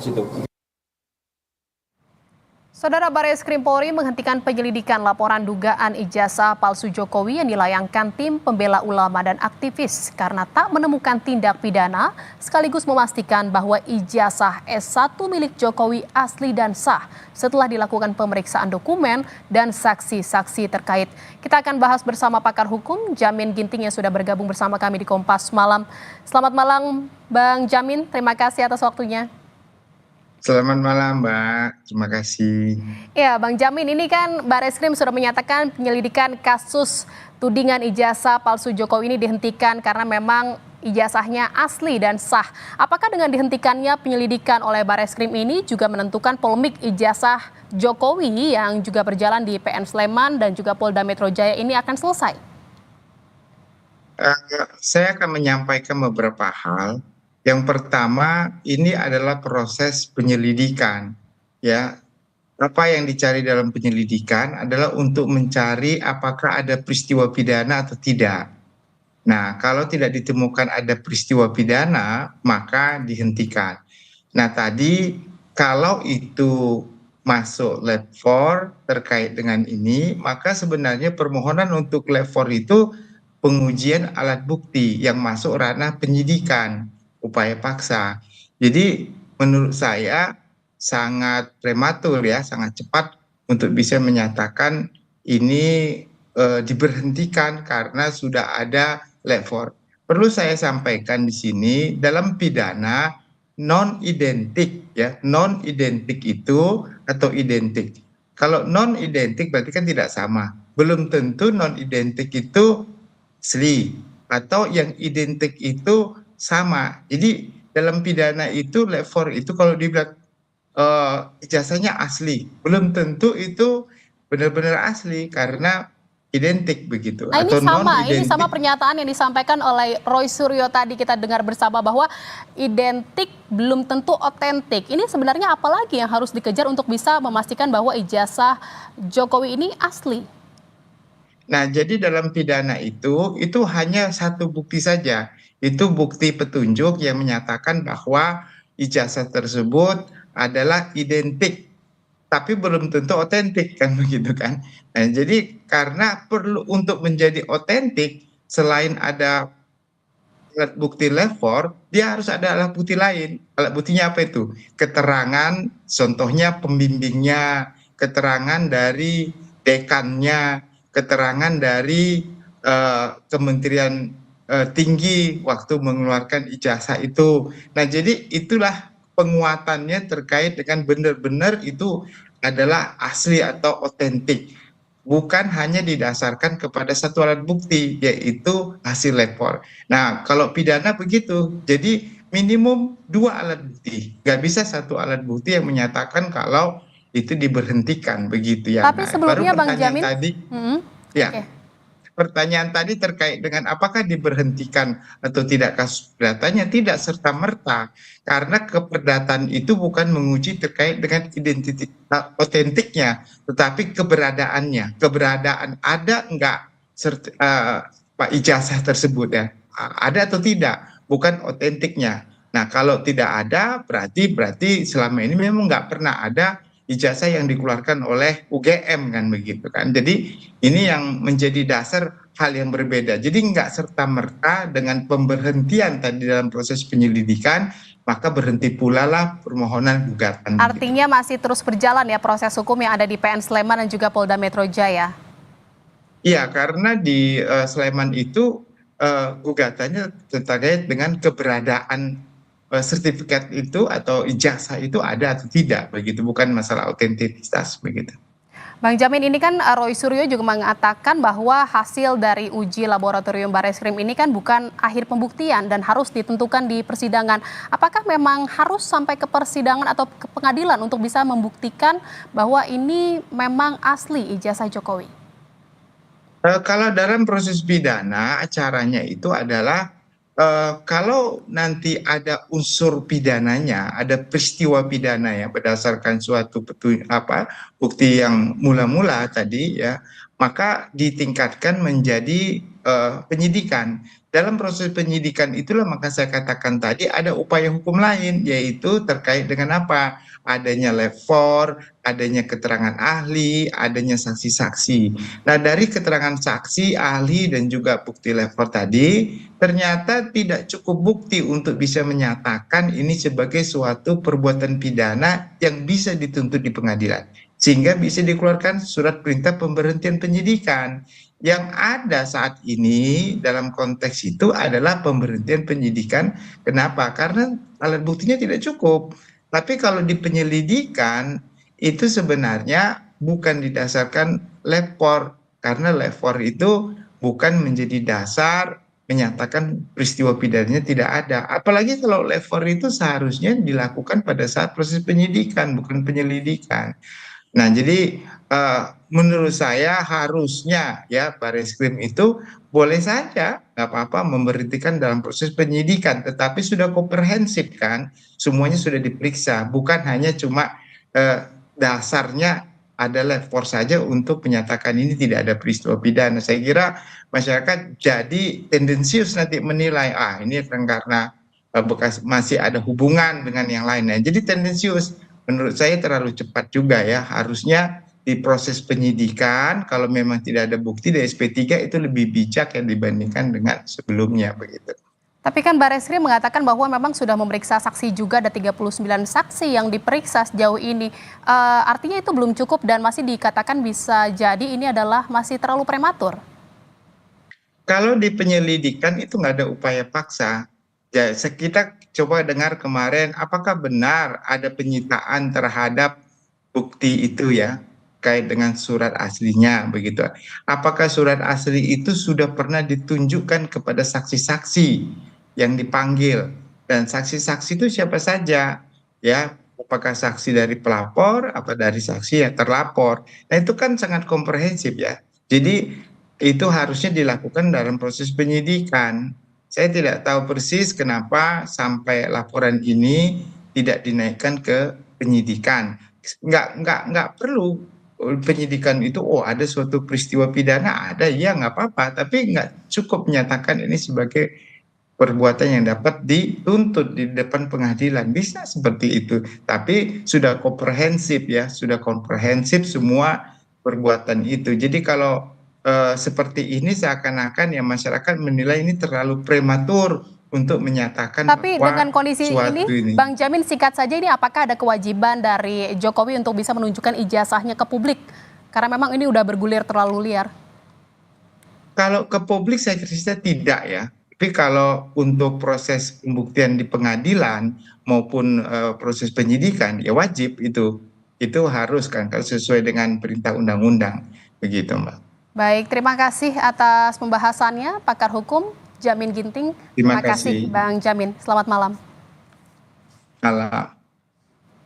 situ. Saudara, Barreskrim Polri menghentikan penyelidikan laporan dugaan ijazah palsu Jokowi yang dilayangkan tim pembela ulama dan aktivis karena tak menemukan tindak pidana, sekaligus memastikan bahwa ijazah S1 milik Jokowi asli dan sah setelah dilakukan pemeriksaan dokumen dan saksi-saksi terkait. Kita akan bahas bersama pakar hukum Jamin Ginting yang sudah bergabung bersama kami di Kompas Malam. Selamat malam Bang Jamin, terima kasih atas waktunya. Selamat malam Mbak, terima kasih. Ya Bang Jamin, ini kan Barreskrim sudah menyatakan penyelidikan kasus tudingan ijazah palsu Jokowi ini dihentikan karena memang ijazahnya asli dan sah. Apakah dengan dihentikannya penyelidikan oleh Barreskrim ini juga menentukan polemik ijazah Jokowi yang juga berjalan di PN Sleman dan juga Polda Metro Jaya ini akan selesai? Saya akan menyampaikan beberapa hal. Yang pertama, ini adalah proses penyelidikan, ya. Apa yang dicari dalam penyelidikan adalah untuk mencari apakah ada peristiwa pidana atau tidak. Nah, kalau tidak ditemukan ada peristiwa pidana, maka dihentikan. Nah, tadi kalau itu masuk lab 4 terkait dengan ini, maka sebenarnya permohonan untuk lab 4 itu pengujian alat bukti yang masuk ranah penyidikan, upaya paksa. Jadi menurut saya sangat prematur ya, sangat cepat untuk bisa menyatakan ini diberhentikan karena sudah ada lab 4. Perlu saya sampaikan di sini dalam pidana non identik ya, non identik itu atau identik. Kalau non identik berarti kan tidak sama. Belum tentu non identik itu asli atau yang identik itu sama. Jadi dalam pidana itu lab 4 itu kalau dibilang ijazahnya asli, belum tentu itu benar-benar asli karena identik begitu. Nah, atau ini sama pernyataan yang disampaikan oleh Roy Suryo tadi kita dengar bersama bahwa identik belum tentu otentik. Ini sebenarnya apa lagi yang harus dikejar untuk bisa memastikan bahwa ijazah Jokowi ini asli? Nah, jadi dalam pidana itu hanya satu bukti saja. Itu bukti petunjuk yang menyatakan bahwa ijazah tersebut adalah identik, tapi belum tentu otentik kan begitu kan. Nah, jadi karena perlu untuk menjadi otentik, selain ada alat bukti lab 4, dia harus ada alat bukti lain. Alat buktinya apa itu? Keterangan, contohnya pembimbingnya, keterangan dari dekannya, keterangan dari Kementerian Tinggi waktu mengeluarkan ijazah itu. Nah, jadi itulah penguatannya terkait dengan benar-benar itu adalah asli atau otentik. Bukan hanya didasarkan kepada satu alat bukti, yaitu hasil lab 4. Nah, kalau pidana begitu, jadi minimum 2 alat bukti. Nggak bisa satu alat bukti yang menyatakan kalau itu diberhentikan, begitu ya. Tapi sebelumnya Bang Jamin, ya. Okay. Pertanyaan tadi terkait dengan apakah diberhentikan atau tidak kasus perdatanya, tidak serta-merta. Karena keperdataan itu bukan menguji terkait dengan identitas otentiknya, tetapi keberadaannya. Keberadaan ada enggak ijazah tersebut ya, ada atau tidak, bukan otentiknya. Nah, kalau tidak ada berarti selama ini memang nggak pernah ada ijazah yang dikeluarkan oleh UGM kan begitu kan. Jadi ini yang menjadi dasar hal yang berbeda. Jadi nggak serta-merta dengan pemberhentian tadi dalam proses penyelidikan, maka berhenti pula lah permohonan gugatan. Artinya masih terus berjalan ya proses hukum yang ada di PN Sleman dan juga Polda Metro Jaya? Iya, karena di Sleman itu gugatannya terkait dengan keberadaan sertifikat itu atau ijazah itu ada atau tidak begitu, bukan masalah autentisitas begitu. Bang Jamin, ini kan Roy Suryo juga mengatakan bahwa hasil dari uji laboratorium Barreskrim ini kan bukan akhir pembuktian dan harus ditentukan di persidangan. Apakah memang harus sampai ke persidangan atau ke pengadilan untuk bisa membuktikan bahwa ini memang asli ijazah Jokowi? Kalau dalam proses pidana, acaranya itu adalah kalau nanti ada unsur pidananya, ada peristiwa pidana ya berdasarkan suatu bukti yang mula-mula tadi ya, maka ditingkatkan menjadi penyidikan. Dalam proses penyidikan itulah maka saya katakan tadi ada upaya hukum lain, yaitu terkait dengan apa? Adanya lab 4, adanya keterangan ahli, adanya saksi-saksi. Nah, dari keterangan saksi, ahli, dan juga bukti lab 4 tadi, ternyata tidak cukup bukti untuk bisa menyatakan ini sebagai suatu perbuatan pidana yang bisa dituntut di pengadilan. Sehingga bisa dikeluarkan surat perintah pemberhentian penyidikan. Yang ada saat ini dalam konteks itu adalah pemberhentian penyidikan. Kenapa? Karena alat buktinya tidak cukup. Tapi kalau di penyelidikan itu sebenarnya bukan didasarkan lapor, karena lapor itu bukan menjadi dasar menyatakan peristiwa pidananya tidak ada. Apalagi kalau lapor itu seharusnya dilakukan pada saat proses penyidikan, bukan penyelidikan. Nah, jadi menurut saya harusnya ya Bareskrim itu boleh saja nggak apa-apa memberhentikan dalam proses penyidikan, tetapi sudah komprehensif kan, semuanya sudah diperiksa, bukan hanya cuma dasarnya adalah for saja untuk menyatakan ini tidak ada peristiwa pidana. Saya kira masyarakat jadi tendensius nanti menilai ini karena bekas masih ada hubungan dengan yang lainnya. Jadi tendensius. Menurut saya terlalu cepat juga ya. Harusnya di proses penyidikan kalau memang tidak ada bukti di SP3 itu lebih bijak ya dibandingkan dengan sebelumnya begitu. Tapi kan Bareskrim mengatakan bahwa memang sudah memeriksa saksi juga, ada 39 saksi yang diperiksa sejauh ini. Artinya itu belum cukup dan masih dikatakan bisa jadi ini adalah masih terlalu prematur. Kalau di penyelidikan itu nggak ada upaya paksa. Ya, kita coba dengar kemarin, apakah benar ada penyitaan terhadap bukti itu ya, kait dengan surat aslinya begitu. Apakah surat asli itu sudah pernah ditunjukkan kepada saksi-saksi yang dipanggil? Dan saksi-saksi itu siapa saja? Ya, apakah saksi dari pelapor, apa dari saksi yang terlapor? Nah, itu kan sangat komprehensif ya. Jadi itu harusnya dilakukan dalam proses penyidikan. Saya tidak tahu persis kenapa sampai laporan ini tidak dinaikkan ke penyidikan. Nggak perlu penyidikan itu, ada suatu peristiwa pidana, ada, ya nggak apa-apa. Tapi nggak cukup menyatakan ini sebagai perbuatan yang dapat dituntut di depan pengadilan. Bisa seperti itu. Tapi sudah komprehensif ya, sudah komprehensif semua perbuatan itu. Jadi kalau seperti ini seakan-akan ya masyarakat menilai ini terlalu prematur untuk menyatakan Tapi dengan bahwa kondisi ini, suatu ini. Bang Jamin, singkat saja, ini apakah ada kewajiban dari Jokowi untuk bisa menunjukkan ijazahnya ke publik? Karena memang ini udah bergulir terlalu liar. Kalau ke publik saya kira tidak ya. Tapi kalau untuk proses pembuktian di pengadilan maupun proses penyidikan ya wajib itu. Itu harus kan kalau sesuai dengan perintah undang-undang. Begitu, Mbak. Baik, terima kasih atas pembahasannya, pakar hukum Jamin Ginting. Terima Terima kasih kasih. Bang Jamin. Selamat malam. Malam.